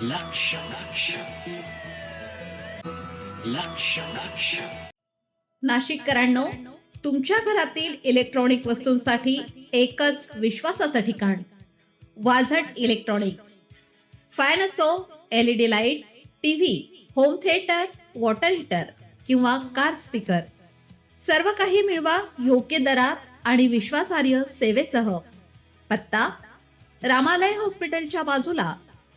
लक्ष लक्ष लक्ष लक्ष नाशिककरांनो, तुमच्या घरातील इलेक्ट्रॉनिक वस्तूंसाठी एकच विश्वासाचं ठिकाण वाझट इलेक्ट्रॉनिक्स. फॅन असो, LED lights, TV, home theatre, water heater किंवा कार स्पीकर, सर्व काही मिळवा योग्य दरात आणि विश्वासार्ह सेवेसह. पत्ता: रामालय हॉस्पिटलच्या बाजूला,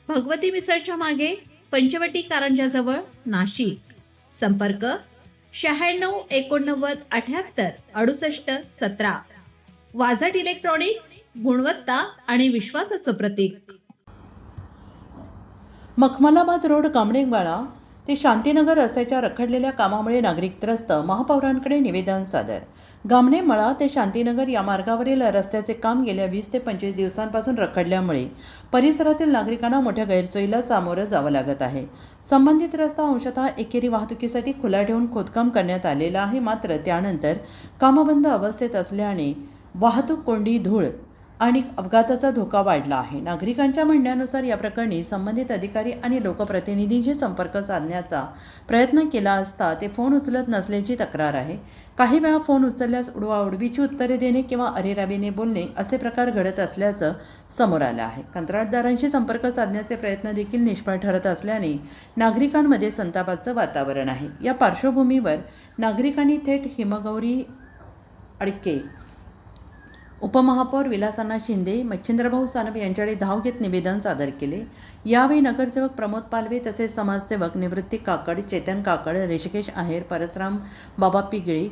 भगवती मिसळच्या मागे, पंचवटी कारंजाजवळ, नाशिक. संपर्क: 96 89 78 68 17. वाझट इलेक्ट्रॉनिक्स, गुणवत्ता आणि विश्वासाचं प्रतीक. मखमलाबाद रोड गामणेवाडा ते शांतीनगर रस्त्याच्या रखडलेल्या कामामुळे नागरिक त्रस्त. महापौरांकडे निवेदन सादर. गामणेमळा ते शांतीनगर या मार्गावरील रस्त्याचे काम गेल्या 20 ते 25 दिवसांपासून रखडल्यामुळे परिसरातील नागरिकांना मोठ्या गैरसोयीला सामोरं जावं लागत आहे. संबंधित रस्ता अंशतः एकेरी वाहतुकीसाठी खुला ठेवून खोदकाम करण्यात आलेला आहे. मात्र त्यानंतर कामबंद अवस्थेत असल्याने वाहतूक कोंडी, धूळ आणि अपघाताचा धोका वाढला आहे. नागरिकांच्या म्हणण्यानुसार या प्रकरणी संबंधित अधिकारी आणि लोकप्रतिनिधींशी संपर्क साधण्याचा प्रयत्न केला असता ते फोन उचलत नसल्याची तक्रार आहे. काही वेळा फोन उचलल्यास उडवाउडवीची उत्तरे देणे किंवा अरेरावीने बोलणे असे प्रकार घडत असल्याचं समोर आलं आहे. कंत्राटदारांशी संपर्क साधण्याचे प्रयत्न देखील निष्फळ ठरत असल्याने नागरिकांमध्ये संतापाचं वातावरण आहे. या पार्श्वभूमीवर नागरिकांनी थेट हिमगौरी अडके, उपमहापौर विलासांना शिंदे, मच्छिंद्रभाऊ सानप यांच्याकडे धाव घेत निवेदन सादर केले. यावेळी नगरसेवक प्रमोद पालवे तसेच समाजसेवक निवृत्ती काकड, चेतन काकड, ऋषिकेश आहेर, परसराम बाबा पिगळे,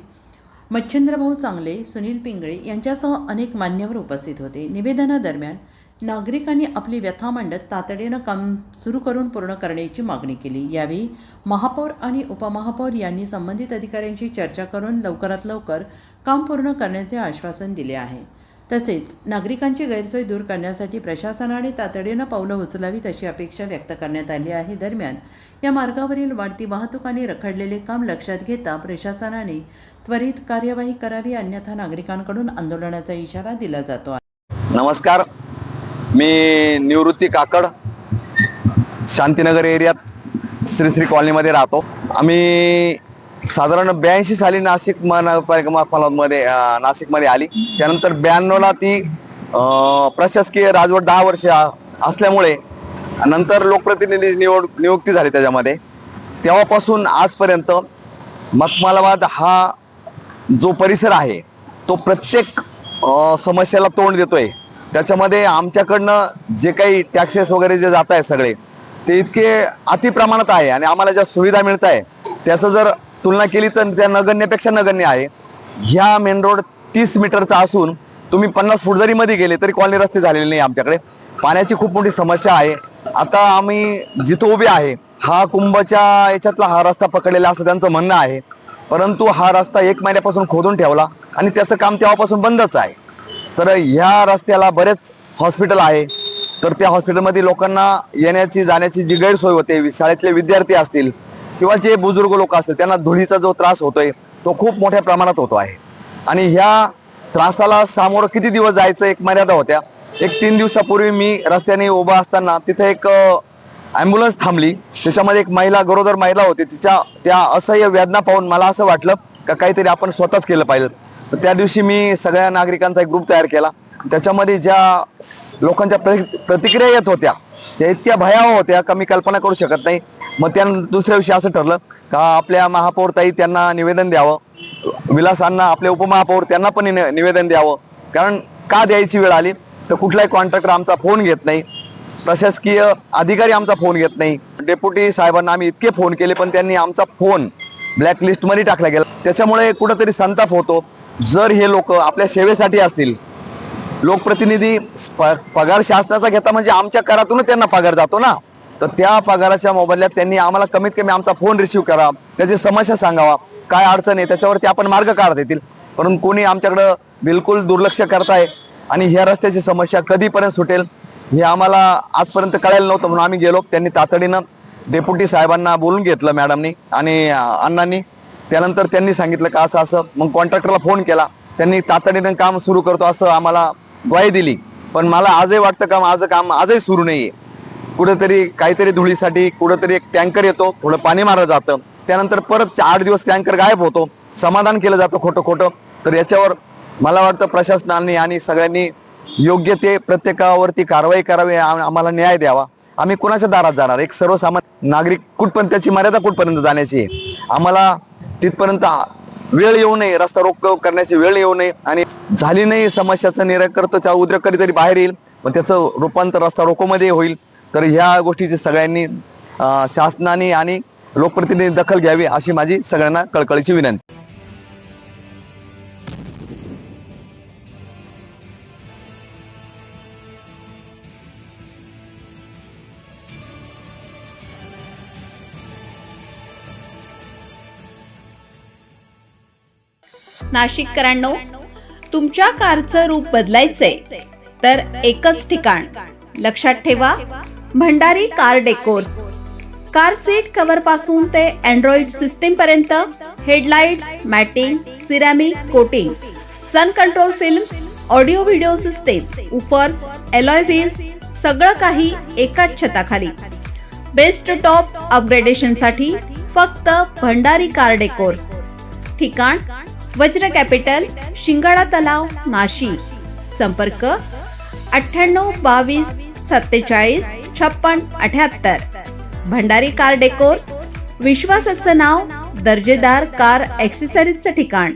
मच्छिंद्रभाऊ चांगले, सुनील पिंगळे यांच्यासह अनेक मान्यवर उपस्थित होते. निवेदनादरम्यान नागरिकांनी आपली व्यथा मांडत तातडीनं काम सुरू करून पूर्ण करण्याची मागणी केली. यावेळी महापौर आणि उपमहापौर यांनी संबंधित अधिकाऱ्यांशी चर्चा करून लवकरात लवकर काम पूर्ण करण्याचे आश्वासन दिले आहे. तसेच नागरिकांची गैरसोय दूर करण्यासाठी प्रशासनाने तातडीनं पावलं उचलावीत अशी अपेक्षा व्यक्त करण्यात आली आहे. दरम्यान या मार्गावरील वाढती वाहतूक आणि रखडलेले काम लक्षात घेता प्रशासनाने त्वरित कार्यवाही करावी, अन्यथा नागरिकांकडून आंदोलनाचा इशारा दिला जातो आहे. नमस्कार, मी निवृत्ती काकड, शांतीनगर एरियात श्री कॉलनीमध्ये राहतो. आम्ही साधारण 82 साली नाशिक महानगरपालिकेमध्ये नाशिकमध्ये आली. त्यानंतर 92ला ती प्रशासकीय राजवट 10 वर्ष असल्यामुळे नंतर लोकप्रतिनिधी नियुक्ती झाली त्याच्यामध्ये. तेव्हापासून आजपर्यंत मखमलाबाद हा जो परिसर आहे तो प्रत्येक समस्याला तोंड देतोय. त्याच्यामध्ये आमच्याकडनं जे काही टॅक्सेस वगैरे जे जात आहे सगळे ते इतके अतिप्रमाणात आहे आणि आम्हाला ज्या सुविधा मिळत आहे त्याचं जर तुलना केली तर त्या नगण्यपेक्षा नगण्य आहे. ह्या मेन रोड 30 मीटरचा असून तुम्ही 50 फूट जरी मध्ये गेले तरी कॉलनी रस्ते झालेले नाही. आमच्याकडे पाण्याची खूप मोठी समस्या आहे. आता आम्ही जिथं उभे आहे हा कुंभच्या याच्यातला हा रस्ता पकडलेला असं त्यांचं म्हणणं आहे, परंतु हा रस्ता 1 महिन्यापासून खोदून ठेवला आणि त्याचं काम तेव्हापासून बंदच आहे. तर ह्या रस्त्याला बरेच हॉस्पिटल आहे, तर त्या हॉस्पिटलमध्ये लोकांना येण्याची जाण्याची जी गैरसोय होते, शाळेतले विद्यार्थी असतील किंवा जे बुजुर्ग लोक असतील त्यांना धुळीचा जो त्रास होतोय तो खूप मोठ्या प्रमाणात होतो आहे. आणि ह्या त्रासाला सामोरं किती दिवस जायचं एक मर्यादा होत्या. एक 3 दिवसापूर्वी मी रस्त्याने उभा असताना तिथे एक ॲम्ब्युलन्स थांबली. त्याच्यामध्ये एक महिला, गरोदर महिला होती. त्या असह्य वेदना पाहून मला असं वाटलं का काहीतरी आपण स्वतःच केलं पाहिजे. तर त्या दिवशी मी सगळ्या नागरिकांचा एक ग्रुप तयार केला. त्याच्यामध्ये ज्या लोकांच्या प्रतिक्रिया येत होत्या त्या इतक्या भयावह होत्या का मी कल्पना करू शकत नाही. मग त्या दुसऱ्या दिवशी असं ठरलं का आपल्या महापौरताई त्यांना निवेदन द्यावं, विलासांना आपले उपमहापौर त्यांना पण निवेदन द्यावं. कारण का द्यायची वेळ आली तर कुठलाही कॉन्ट्रॅक्टर आमचा फोन घेत नाही, प्रशासकीय अधिकारी आमचा फोन घेत नाही. डेप्युटी साहेबांना आम्ही इतके फोन केले पण त्यांनी आमचा फोन ब्लॅकलिस्टमध्ये टाकला गेला. त्याच्यामुळे कुठंतरी संताप होतो. जर हे लोक आपल्या सेवेसाठी असतील, लोकप्रतिनिधी पगार शासनाचा घेता म्हणजे आमच्या करातूनच त्यांना पगार जातो ना, तर त्या पगाराच्या मोबदल्यात त्यांनी आम्हाला कमीत कमी आमचा फोन रिसीव्ह करा, त्याची समस्या सांगावा, काय अडचण आहे त्याच्यावरती आपण मार्ग काढता येतील. परंतु कोणी आमच्याकडं बिलकुल दुर्लक्ष करताय आणि ह्या रस्त्याची समस्या कधीपर्यंत सुटेल हे आम्हाला आजपर्यंत कळायला नव्हतं. म्हणून आम्ही गेलो. त्यांनी तातडीनं डेप्युटी साहेबांना बोलून घेतलं, मॅडमनी आणि अण्णांनी. त्यानंतर त्यांनी सांगितलं का असं असं. मग कॉन्ट्रॅक्टरला फोन केला. त्यांनी तातडीनं काम सुरू करतो असं आम्हाला ग्वाही दिली. पण मला आजही वाटतं का माझं काम आजही सुरू नाहीये. कुठेतरी काहीतरी धुळीसाठी कुठेतरी एक टँकर येतो, थोडं पाणी मारलं जातं, त्यानंतर परत 8 दिवस टँकर गायब होतो, समाधान केलं जातं खोटं खोटं. तर याच्यावर मला वाटतं प्रशासनाने आणि सगळ्यांनी योग्य ते प्रत्येकावरती कारवाई करावी, आम्हाला न्याय द्यावा. आम्ही कुणाच्या दारात जाणार? एक सर्वसामान्य नागरिक कुठपर्यंत, त्याची मर्यादा कुठपर्यंत जाण्याची आहे? आम्हाला तिथपर्यंत वेळ येऊ नये, रस्ता रोको करण्याची वेळ येऊ नये, आणि झाली नाही समस्याचं निराकरण तर त्या उद्या कधीतरी बाहेर येईल, पण त्याचं रूपांतर रस्ता रोकोमध्ये होईल. तर ह्या गोष्टीची सगळ्यांनी शासनाने आणि लोकप्रतिनिधी दखल घ्यावी अशी माझी सगळ्यांना कळकळीची विनंती. नाशिककरांनो, तुमच्या कारचं रूप बदलायचंय तर एकच ठिकाण लक्षात ठेवा, Bhandari car decors. Car seat cover पासून ते अँड्रॉइड सिस्टीम पर्यंत, headlights, matting, ceramic coating, sun control films, audio video system, woofers, alloy wheels, सगळं काही एकाच छताखाली. बेस्ट टॉप अपग्रेडेशन साठी फक्त भंडारी कार डेकोर्स. ठिकाण वज्र कॅपिटल, शिंगाडा तलाव, नाशिक. संपर्क 9822475678. भंडारी कार डेकोर्स, विश्वासाचं नाव, दर्जेदार कार ॲक्सेसरीजचं ठिकाण.